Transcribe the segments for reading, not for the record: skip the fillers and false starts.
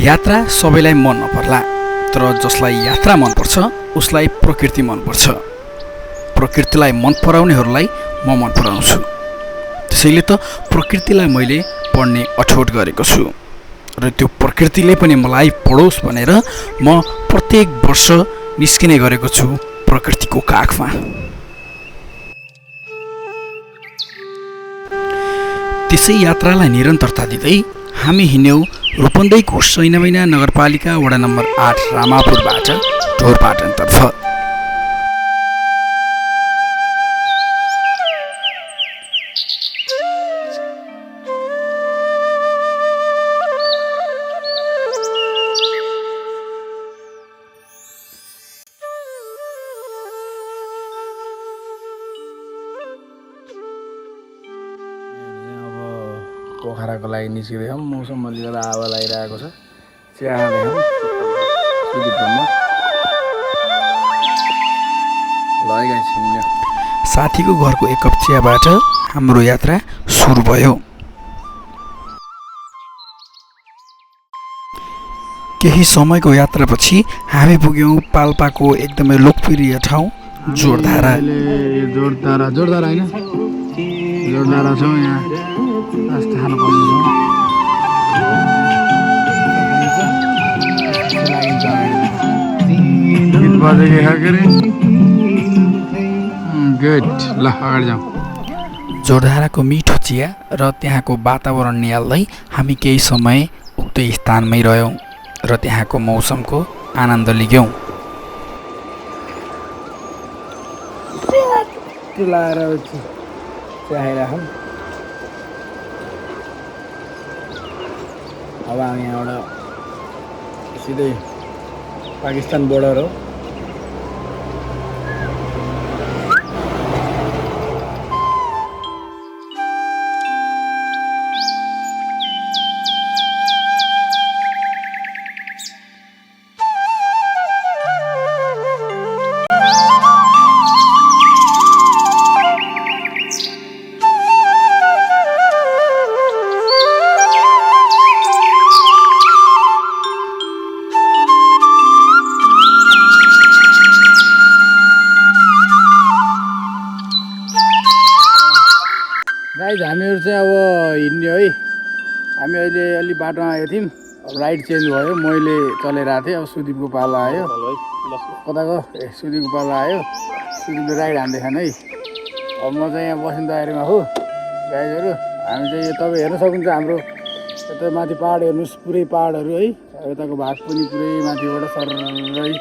यात्रा सबैलाई मन नपर्ला, तर जसलाई यात्रा मनपर्छ उसलाई प्रकृति मनपर्छ। प्रकृतिलाई मन पराउनेहरूलाई म मन पराउँछु। त्यसैले त प्रकृतिलाई मैले पढ्ने अठोट गरेको छु र त्यो प्रकृतिले पनि मलाई पढोस् भनेर म प्रत्येक वर्ष निस्किने गरेको छु प्रकृतिको काखमा। त्यसै यात्रालाई निरन्तरता दिँदै हामी हिँड्यौँ रूपन्देहीको सैनामैना नगरपालिका वडा नम्बर 8 रामापुरबाट ढोरपाटनतर्फ। पोखराको लागि निस्किँदैछौँ। मौसम मजाले हावा लागिरहेको छ। चिया खाँदैछौँ सुदीपमा। साथीको घरको एक कप चियाबाट हाम्रो यात्रा सुरु भयो। केही समयको यात्रापछि हामी पुग्यौँ पाल्पाको एकदमै लोकप्रिय ठाउँ जोरधारा। जोरधारा हैन, जोरधारा छौँ यहाँ। जोरधाराको मिठो चिया र त्यहाँको वातावरण निहाल्दै हामी केही समय उक्त स्थानमै रह्यौँ र त्यहाँको मौसमको आनन्द लिग्यौँ। अब हामी यहाँबाट सिधै पाकिस्तान बोर्डर हो। गाइज हामीहरू चाहिँ अब हिँड्ने है। हामी अहिले अलि बाटोमा आएको थियौँ, अब राइड चेन्ज भयो। मैले चलेर आएको थिएँ, अब सुदीपको पालो आयो। कताको ए सुदीपको पालो आयो। सुदीपले राइड हान्दैछन् है। अब म चाहिँ यहाँ बस्ने तयारीमा हो। गाइजहरू हामी चाहिँ तपाईँ हेर्न सक्नुहुन्छ हाम्रो यता माथि पाहाड हेर्नुहोस्, पुरै पाहाडहरू है। यताको भाग पनि पुरै माथिबाट सर्रै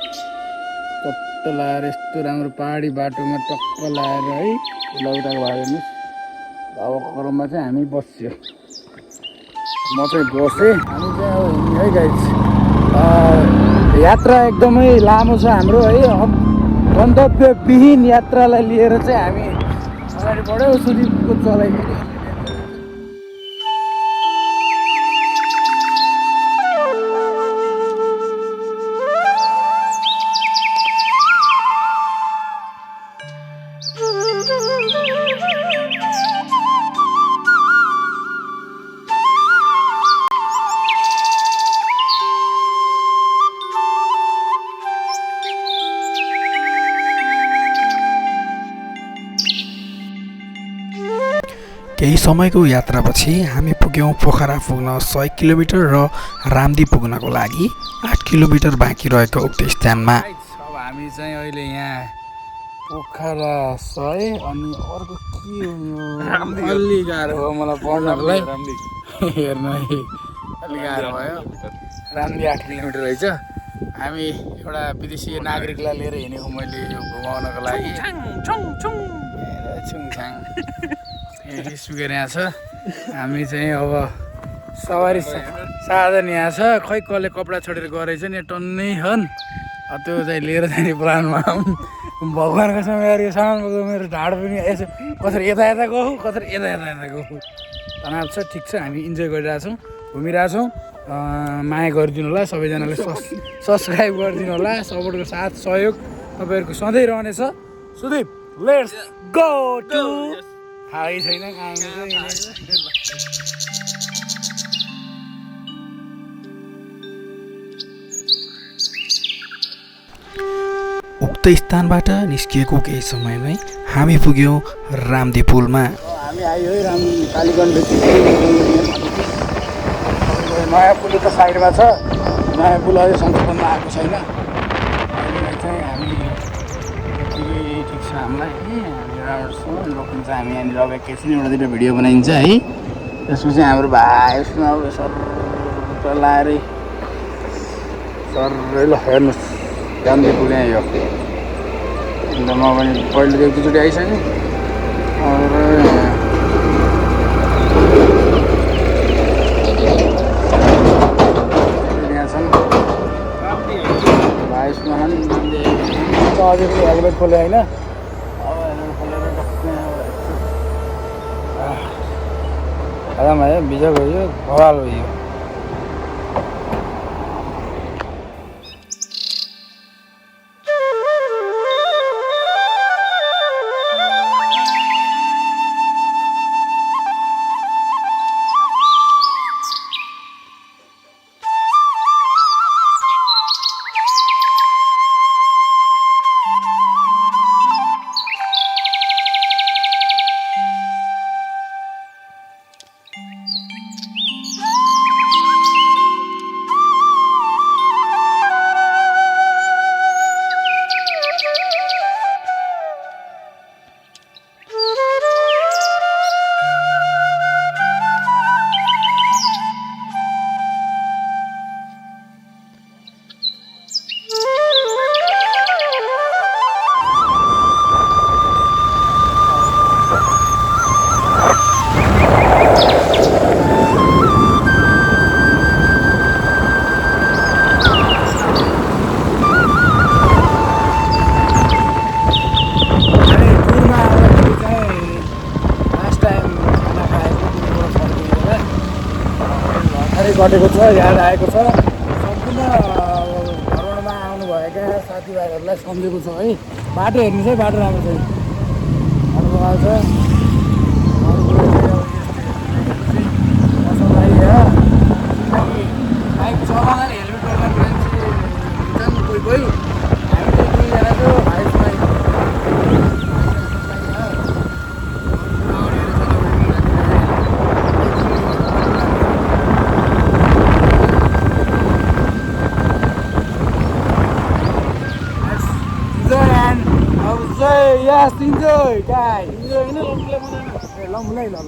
चट्ट लाएर यस्तो राम्रो पाहाडी बाटोमा टक्क लाएर है। उताको भाग हेर्नुहोस्। अब क्रममा चाहिँ हामी बस्यो, म चाहिँ बसेँ। हामी चाहिँ अब हिँड्ने है गाइज। यात्रा एकदमै लामो छ हाम्रो है। गन्तव्यविहीन यात्रालाई लिएर चाहिँ हामी अगाडि बढ्यौँ। सुदीपको चलाइदिने केही समयको यात्रापछि हामी पुग्यौँ पोखरा पुग्न 100 किलोमिटर र रामदी पुग्नको लागि 8 किलोमिटर बाँकी रहेको उक्त स्थानमा। अब हामी चाहिँ अहिले यहाँ पोखरा 100 अनि अर्को के हो अलि गाह्रो हो मलाई पढ्नलाई। हेर्न अलि गाह्रो भयो। रामदी 8 किलोमिटर रहेछ। हामी एउटा विदेशी नागरिकलाई लिएर हिँडेको मैले यो घुमाउनको लागि। छुङछाङ सुकेर यहाँ छ। हामी चाहिँ अब सवारी साधन यहाँ छ। खै कसले कपडा छोडेर गरेछ नि टन्नै हन्। त्यो चाहिँ लिएर जाने प्लानमा भगवान्को समय सामान बोक्दा मेरो ढाड पनि यसो कसरी यता यता गयो, कसरी यता यता गयो। तनाव छ, ठिक छ। हामी इन्जोय गरिरहेछौँ, घुमिरहेछौँ। माया गरिदिनु होला सबैजनाले। सब्सक्राइब गरिदिनु होला। सपोर्टको साथ सहयोग तपाईँहरूको सधैँ रहनेछ। सुदीप लेट्स गो टु थाहै छैन कहाँ उक्त स्थानबाट निस्किएको केही समयमै हामी पुग्यौँ रामदी पुलमा। हामी आयो है राम कालीगञ्ज नयाँ पुल त साइडमा छ, नयाँ पुल अझै सञ्चालनमा आएको छैन। अहिले चाहिँ हामी ठिक छ हामीलाई रोकिन्छ, हामी यहाँनिर अब एकैछिन एउटा दुइटा भिडियो बनाइन्छ है। त्यसपछि हाम्रो भाइ उसमा अब सर लाएर सर ल हेर्नुहोस् गान्धी पुल यहाँ यो। अन्त म पनि पहिलो त एक दुईचोटि आइसकेँ यहाँ छन् भाइ उसमा छन् अझै पनि हेलमेट खोले होइन। अब हेलमेट खोलेर आराम आयो, बिजक भयो, भवाल भयो। कटेको छ, याद आएको छ। सम्पूर्ण भ्रमणमा आउनुभएका साथीभाइहरूलाई सम्झेको छ है। बाटो हेर्नुहोस् है, बाटो राम्रो छ, राम्रो छ। बाइक चलाउँदा हेलमेट लगाएर मान्छे हुन्छन् कोही कोही। हामी चाहिँ दुईजना थियो बाइकमा Yes, enjoy, guys. Enjoy ini lo mulai lo.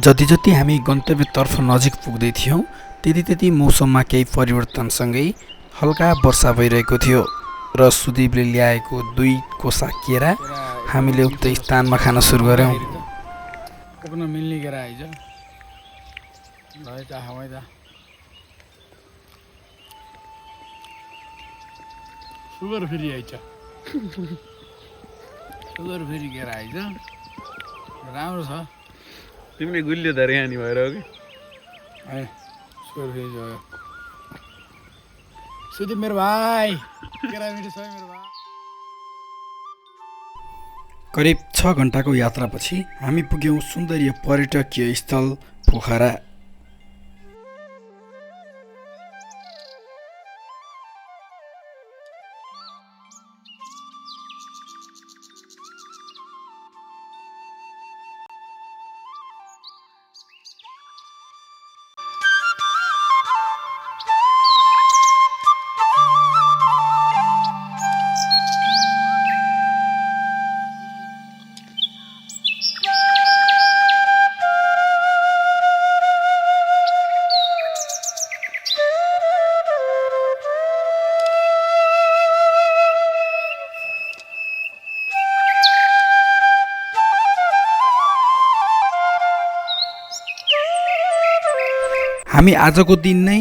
जति जति हामी गन्तव्यतर्फ नजिक पुग्दै थियौँ त्यति त्यति मौसममा केही परिवर्तनसँगै हल्का वर्षा भइरहेको थियो र सुदीपले ल्याएको 2 कोसा केरा हामीले उक्त स्थानमा खान सुरु गर्यौँ। कपना मिल्ने केरा आइज ल चाहमै त सुगर फेरि आइछ सुगर फेरि केरा आइज राम्रो छ। तिमीले गुलियो धरे खानी भएर हो कि ए सुगर फेरि जो सुदीप मेरो भाइ केरा मिठो छ मेरो भाइ। करिब 6 घण्टाको यात्रापछि हामी पुग्यौँ सुन्दरीय पर्यटकीय स्थल पोखरा। हामी आजको दिन नै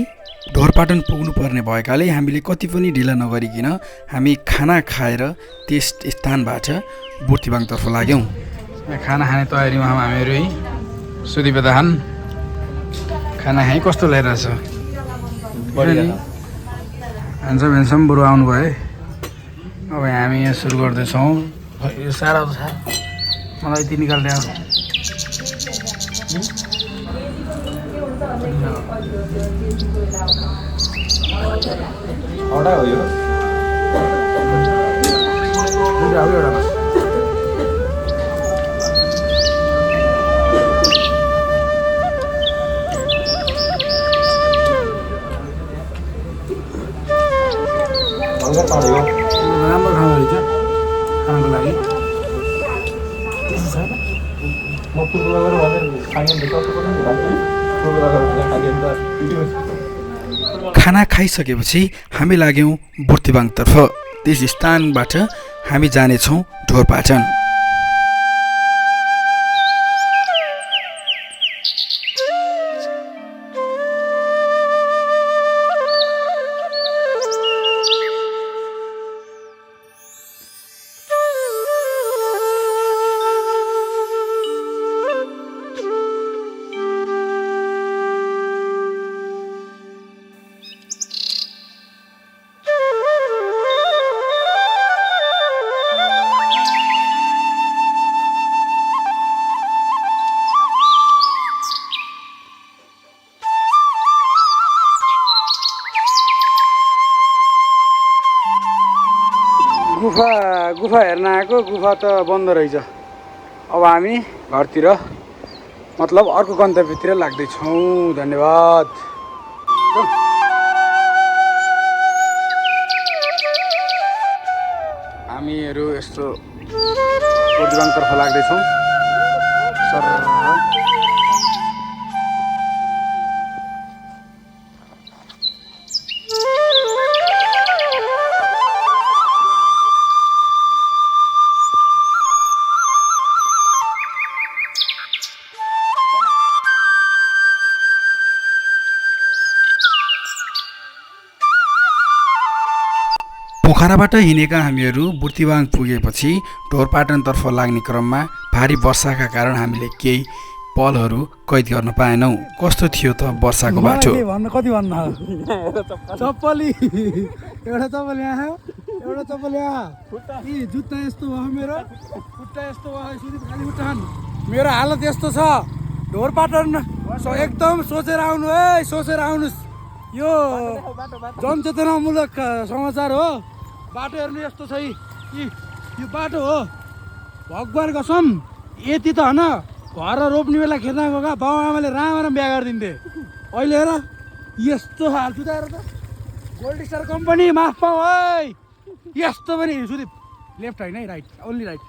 ढोरपाटन पुग्नुपर्ने भएकाले हामीले कति पनि ढिला नगरिकन हामी खाना खाएर त्यस स्थानबाट बुर्तिवाङतर्फ लाग्यौँ। खाना खाने तयारीमा छौँ हामीहरू है। सुदीप दाहान खाना खाइ कस्तो लागिरहेछ? ह्यान्डसम ह्यान्डसम बरु आउनुभयो है। अब हामी यहाँ सुरु गर्दैछौँ। यो साह्रो छ मलाई यति निकाल्दै आऊ। राम्रो खाना रहेछ खानको लागि। खाना खाइसकेपछि हामी लाग्यौँ बुर्तिवाङतर्फ। त्यस स्थानबाट हामी जानेछौँ ढोरपाटन। गुफा हेर्न आएको। गुफा त बन्द रहेछ। अब हामी घरतिर मतलब अर्को गन्तव्यतिर लाग्दैछौँ। धन्यवाद। हामीहरू यस्तो बुर्तिवाङतर्फ लाग्दैछौँ। पोखराबाट हिँडेका हामीहरू बुर्तिवाङ पुगेपछि ढोरपाटनतर्फ लाग्ने क्रममा भारी वर्षाका कारण हामीले केही पलहरू कैद गर्न पाएनौँ। कस्तो थियो त वर्षाको बाटो? कति भन्न चप्पली एउटा चप्पल यहाँ एउटा चप्पल यहाँ। जुत्ता यस्तो भयो मेरो, खुट्टा यस्तो भयो। खालि खुट्टा मेरो हालत यस्तो छ। ढोरपाटन एकदम सोचेर आउनु है, सोचेर आउनुहोस्। यो जनचेतनामूलक समाचार हो। बाटो हेर्नु यस्तो छ। यो बाटो हो भगवान् कसम। यति त होइन घर रोप्ने बेला खेतमा गएका बाउ आमाले राम्ररी बिहा गरिदिन्थे। अहिले हेर यस्तो हाल सुधाएर त। गोल्ड स्टार कम्पनी माफ पाऊ है। यस्तो पनि सुदीप लेफ्ट होइन है, राइट ओन्ली राइट।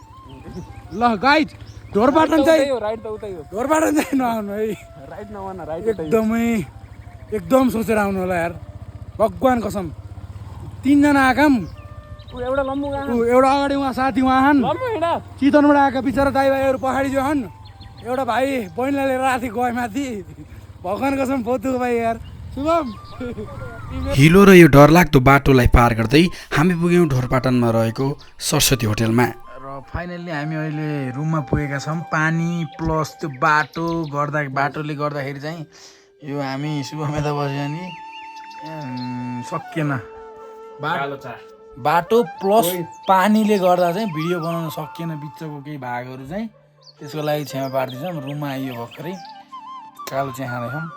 ल गाइड ढोरपाटन चाहिँ ढोरपाटन चाहिँ नआउनु है। राइट नभन राइट। एकदम सोचेर आउनु होला यार भगवान् कसम। 3 जना आएका एउटा अगाडि उहाँ साथी उहाँ हन्। चितवनबाट आएका बिचरा दाइ भाइहरू पहाडी जो हन्। एउटा भाइ बहिनीलाई लिएर राति गए माथि। भगवान् कसम बहुत दुःख भाइ यार। शुभम हिलो र यो डरलाग्दो बाटोलाई पार गर्दै हामी पुग्यौँ ढोरपाटनमा रहेको सरस्वती होटेलमा। र फाइनल्ली हामी अहिले रुममा पुगेका छौँ। पानी प्लस त्यो बाटोले गर्दाखेरि चाहिँ यो हामी शुभम यता बस्यो नि सकिएन। बाटो प्लस पानीले गर्दा चाहिँ भिडियो बनाउन सकिएन। बिचको केही भागहरू चाहिँ त्यसको लागि क्षमा पार्दैछौँ। रुममा आइयो भर्खरै कालो चिया खाँदैछौँ।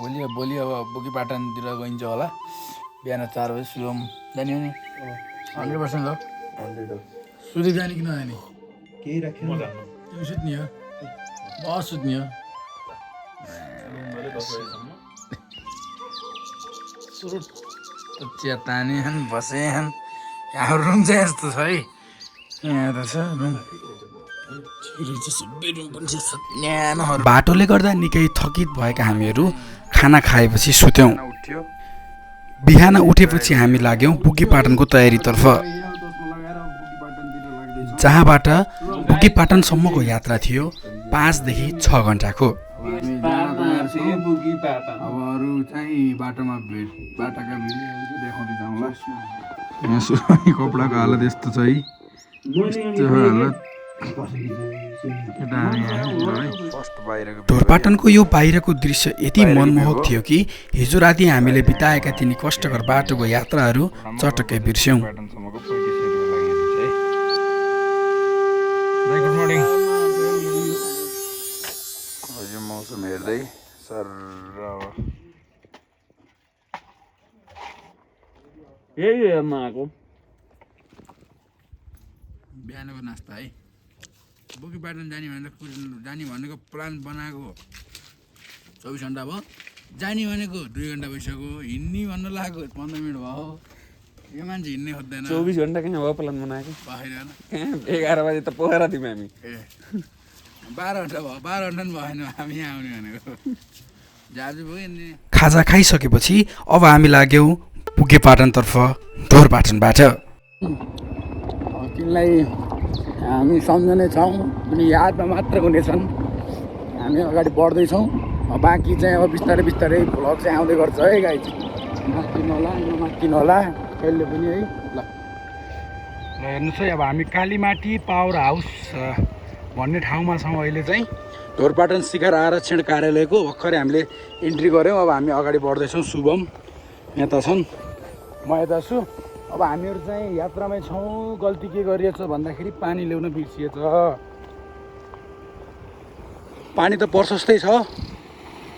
भोलि अब बुर्तिवाङतिर गइन्छ होला। बिहान 4 बजी शुभम जाने हो नि 100% हो। सुदीप जाने कि नजाने? केही राख्नु तिमी सुत्ने हो? बस सुत्ने हो? चिया ताने बसे यहाँ रुम चाहिँ यस्तो छ है। यहाँ त छ रुम। बाटोले गर्दा निकै थकित भएका हामीहरू खाना खाएपछि सुत्यौँ। बिहान उठेपछि हामी लाग्यौँ बुर्तिवाङको तयारीतर्फ, जहाँबाट बुर्तिवाङसम्मको यात्रा थियो 5 देखि 6 घन्टाको। तयार छौँ। अब अरू चाहिँ बाटोका भिडियोहरू चाहिँ देखाउँदै जाउँला। यहाँ कपडाको हालत यस्तो छ है, यस्तो हालत। ढोरपाटनको यो बाहिरको दृश्य यति मनमोहक थियो कि हिजो राति हामीले बिताएका तिनी कष्टकर बाटोको यात्राहरू चटक्कै बिर्स्यौँ। मौसम हेर्दै सर बिहानको नास्ता है। बोकीपाटन जाने भनेको प्लान बनाएको 24 घन्टा भयो, जाने भनेको 2 घन्टा भइसक्यो, हिँड्ने भन्नु लागेको 15 मिनट भयो। यो मान्छे हिँड्नै खोज्दैन। 24 घन्टा कहाँ भयो प्लान बनाएको? भएन। 11 बजे त पोखरा थियौँ हामी। ए 12 घन्टा भयो, 12 घन्टा पनि भएन हामी यहाँ आउने भनेको। जाजु भयो नि। खाजा खाइसकेपछि अब हामी लाग्यौँ पुगेपाटनतर्फ ढोरपाटनबाट। तिनलाई हामी सम्झने छौँ पनि यादमा मात्र हुनेछन्। हामी अगाडि बढ्दैछौँ। बाँकी चाहिँ अब बिस्तारै बिस्तारै भ्लग चाहिँ आउँदै गर्छ है गाइज। नमात्तिनु होला, नमात्तिनु होला कहिले पनि है। ल हेर्नुहोस् है, अब हामी कालीमाटी पावर हाउस भन्ने ठाउँमा छौँ अहिले चाहिँ। ढोरपाटन शिखर आरक्षण कार्यालयको भर्खरै हामीले इन्ट्री गऱ्यौँ। अब हामी अगाडि बढ्दैछौँ। शुभम यता छन्, म यता छु। अब हामीहरू चाहिँ यात्रामै छौँ। गल्ती के गरिएछ भन्दाखेरि पानी ल्याउन बिर्सिएछ। पानी त प्रशस्तै छ,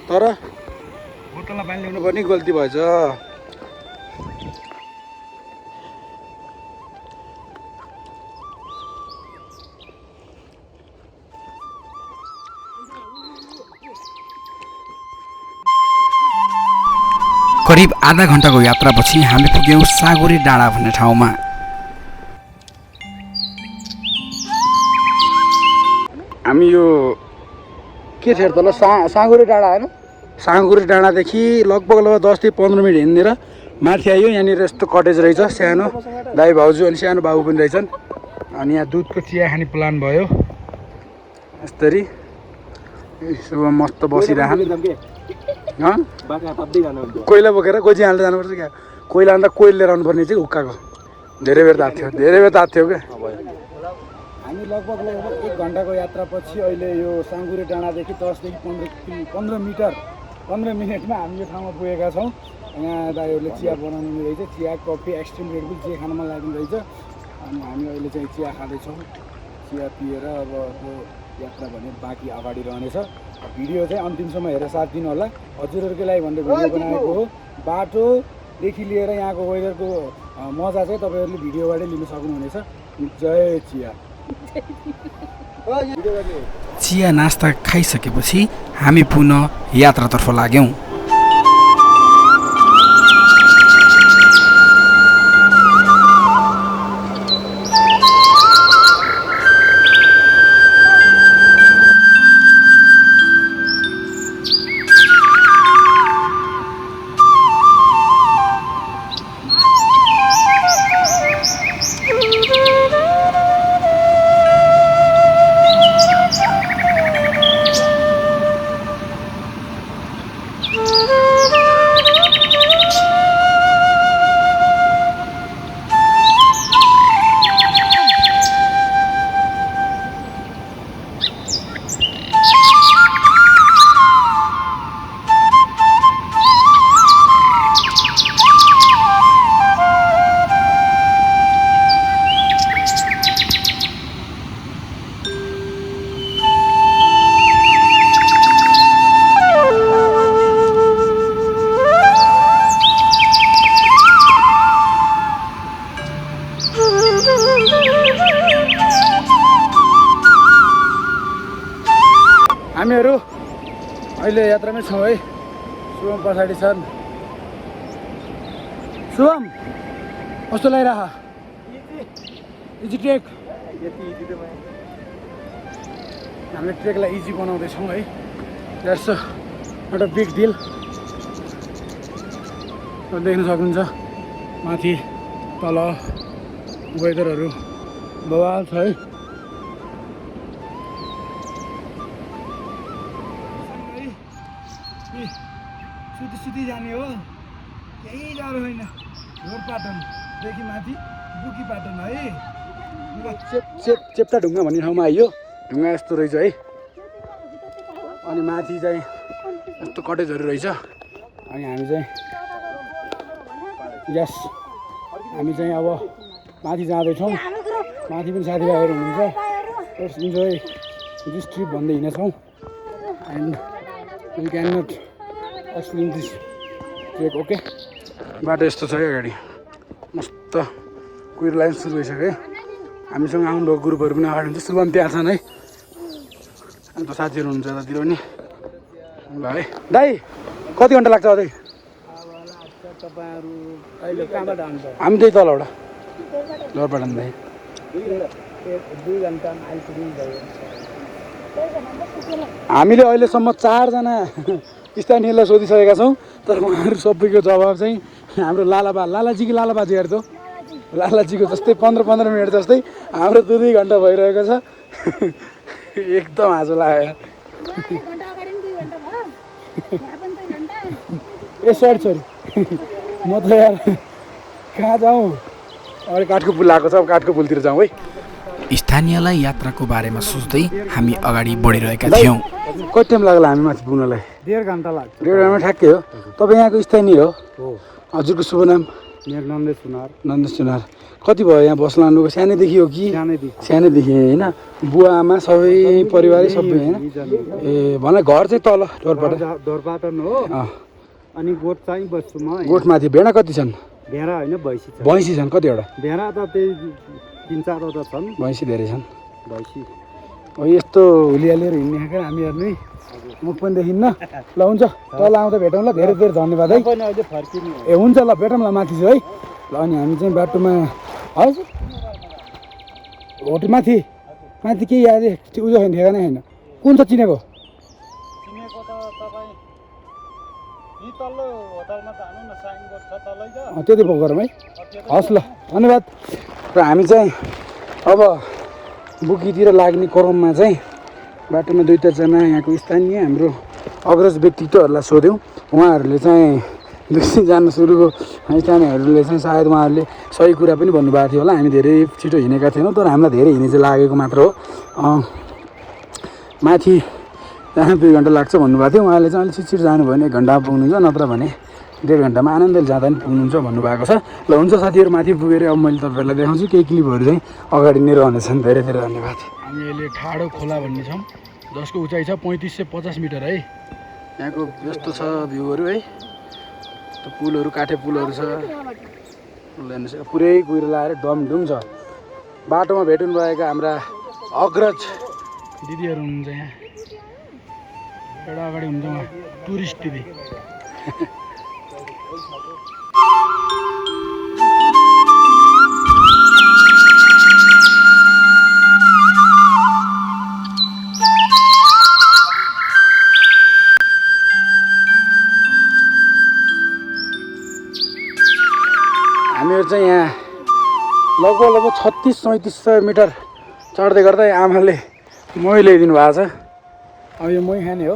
तर बोतलमा पानी ल्याउनु पनि गल्ती भएछ। करिब आधा घन्टाको यात्रापछि हामी पुग्यौँ सागुरी डाँडा भन्ने ठाउँमा। हामी यो के थियो तल साँगुरी डाँडा होइन, साँगुरी डाँडादेखि लगभग 10 देखि 15 मिनट हिँडेर माथि आयो। यहाँनिर यस्तो कटेज रहेछ, सानो दाइ भाउजू अनि सानो बाबु पनि रहेछन्। अनि यहाँ दुधको चिया खाने प्लान भयो। यस्तरी यसो मस्त बसिरहन्। कोइला बोकेर गोजी हाल्दै जानुपर्छ क्या। कोइला अन्त कोइल लिएर आउनुपर्ने चाहिँ हुक्काको धेरै बेर तात्थ्यो क्या। हामी लगभग 1 घन्टाको यात्रापछि अहिले यो साँगुरी डाँडादेखि 10 देखि 15 मिनटमा हामी यो ठाउँमा पुगेका छौँ। यहाँ दाइहरूले चिया बनाउनु रहेछ, चिया कफी एक्सट्रिम रेड बुल जे खान मन लाग्ने रहेछ। अनि हामी अहिले चाहिँ चिया खाँदैछौँ। चिया पिएर अब यात्रा भने बाँकी अगाडि रहनेछ। भिडियो चाहिँ अन्तिमसम्म हेरेर साथ दिनु होला। हजुरहरूको लागि भनेर भिडियो बनाएको हो। बाटोदेखि लिएर यहाँको वेदरको मजा चाहिँ तपाईँहरूले भिडियोबाटै लिन सक्नुहुनेछ। जय चिया। चिया नास्ता खाइसकेपछि हामी पुनः यात्रातर्फ लाग्यौँ। हामीहरू अहिले यात्रामै छौँ है। शुभम पछाडि छन्। शुभम कस्तो लागिरह? Easy trek. हामीले ट्रेकलाई इजी बनाउँदैछौँ है। That's not a big deal. देख्न सक्नुहुन्छ माथि तल वेदरहरू बवाल छ है। सुति जाने हो केही गाह्रो होइन ढोरपाटनदेखि माथि बुकीपाटन है चेप्टा ढुङ्गा भन्ने ठाउँमा आइयो ढुङ्गा यस्तो रहेछ है अनि माथि चाहिँ यस्तो कटेजहरू रहेछ अनि हामी चाहिँ अब माथि जाँदैछौँ माथि पनि साथीभाइहरू हुनुहुन्छ लेट्स इन्जोय दिस ट्रिप भन्दै हिँडेछौँ and we can not explain this trek okay बाटो यस्तो छ क्या अगाडि मस्त कुहिरो लाइन सुरु भइसक्यो हामीसँग आउनुभएको ग्रुपहरू पनि अगाडि हुन्छ सुरुमा त्यहाँ छन् है अन्त साथीहरू हुन्छ यतातिर पनि ल है दाइ कति घन्टा लाग्छ अझै हामी त्यही तलबाट ढोरपाटनदेखि 2 घन्टामा आइपुग्नुभयो हामीले अहिलेसम्म 4 जना स्थानीयलाई सोधिसकेका छौँ तर उहाँहरू सबैको जवाब चाहिँ हाम्रो लालाजीको लालाबाजीहरू त लालाजीको जस्तै 15 मिनट जस्तै हाम्रो 2 घन्टा भइरहेको छ एकदम हाँसो लाग्यो ए सरी म त यार कहाँ जाउँ अरे काठको पुल आएको छ अब काठको पुलतिर जाउँ है स्थानीयलाई यात्राको बारेमा सोच्दै हामी अगाडि बढिरहेका थियौँ कति टाइम लाग्ला हामी माथि पुग्नलाई 1.5 घन्टा लाग्छ 1.5 घन्टामा ठ्याक्कै हो तपाईँ यहाँको स्थानीय हो हजुरको शुभ नाम मेरो नन्देश सुनार कति भयो यहाँ बस्लानुको सानैदेखि हो कि सानैदेखि होइन बुवा आमा सबै परिवारै सबै होइन ए भन घर चाहिँ तल ढोरपाटन हो अनि गोठ चाहिँ बस्छु म गोठमाथि भेडा कति छन् भेडा होइन भैँसी छन् कतिवटा भेडा त त्यही 3-4वटा छन् भैँसी धेरै छन् भैँसी हो यस्तो हुलियालेर हिँड्ने खाँका हामी हेर्नु म पनि देखिन्न ल हुन्छ तल आउँदा भेटौँ ल धेरै धन्यवाद है ए हुन्छ ल भेटौँ ल माथि चाहिँ है ल अनि हामी चाहिँ बाटोमा हजुर होटल माथि केही याद उयो छैन ठेगानै छैन कुन छ चिनेको त्यति पो गरौँ है हस् ल धन्यवाद र हामी चाहिँ अब बुकीतिर लाग्ने क्रममा चाहिँ बाटोमा 2-4 जना यहाँको स्थानीय हाम्रो अग्रज व्यक्तित्वहरूलाई सोध्यौँ उहाँहरूले चाहिँ दुई जान सुरुको स्थानीयहरूले चाहिँ सायद उहाँहरूले सही कुरा पनि भन्नुभएको थियो होला हामी धेरै छिटो हिँडेका थिएनौँ तर हामीलाई धेरै हिँड्ने चाहिँ लागेको मात्र हो माथि जहाँ 2 घन्टा लाग्छ भन्नुभएको थियो उहाँले चाहिँ अलिक छिटो जानु भयो भने 1 घन्टामा पुग्नुहुन्छ नत्र भने 1.5 घन्टामा आनन्दले जाँदा पनि पुग्नुहुन्छ भन्नुभएको छ ल हुन्छ साथीहरू माथि पुगेर अब मैले तपाईँहरूलाई देखाउँछु केही क्लिपहरू चाहिँ अगाडि नै रहनेछन् धेरै धन्यवाद हामी अहिले ठाडो खोला भन्ने छौँ जसको उचाइ छ 3550 मिटर है यहाँको यस्तो छ भ्यूहरू है त्यो पुलहरू काठे पुलहरू छ पुरै कुहिरो लगाएर डमडुम छ बाटोमा भेट्नु भएका हाम्रा अग्रज दिदीहरू हुनुहुन्छ यहाँ एउटा अगाडि हुन्छ उहाँ टुरिस्ट दिदी हामीहरू चाहिँ यहाँ लगभग 36-37 मिटर चढ्दै गर्दा आमाले मही ल्याइदिनु भएको छ अब यो मही खाने हो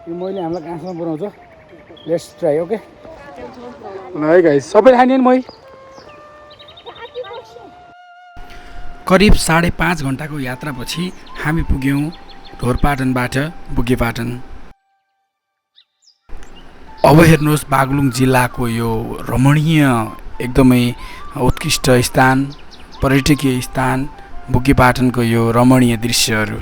यो मैले हामीलाई कहाँसम्म पुऱ्याउँछ लेट्स ट्राई ओके ल है गाइस सबै खाने नि मही करिब 5.5 घन्टाको यात्रापछि हामी पुग्यौँ ढोरपाटनबाट बुकीपाटन अब हेर्नुहोस् बागलुङ जिल्लाको यो रमणीय एकदमै उत्कृष्ट स्थान पर्यटकीय स्थान बुकीपाटनको यो रमणीय दृश्यहरू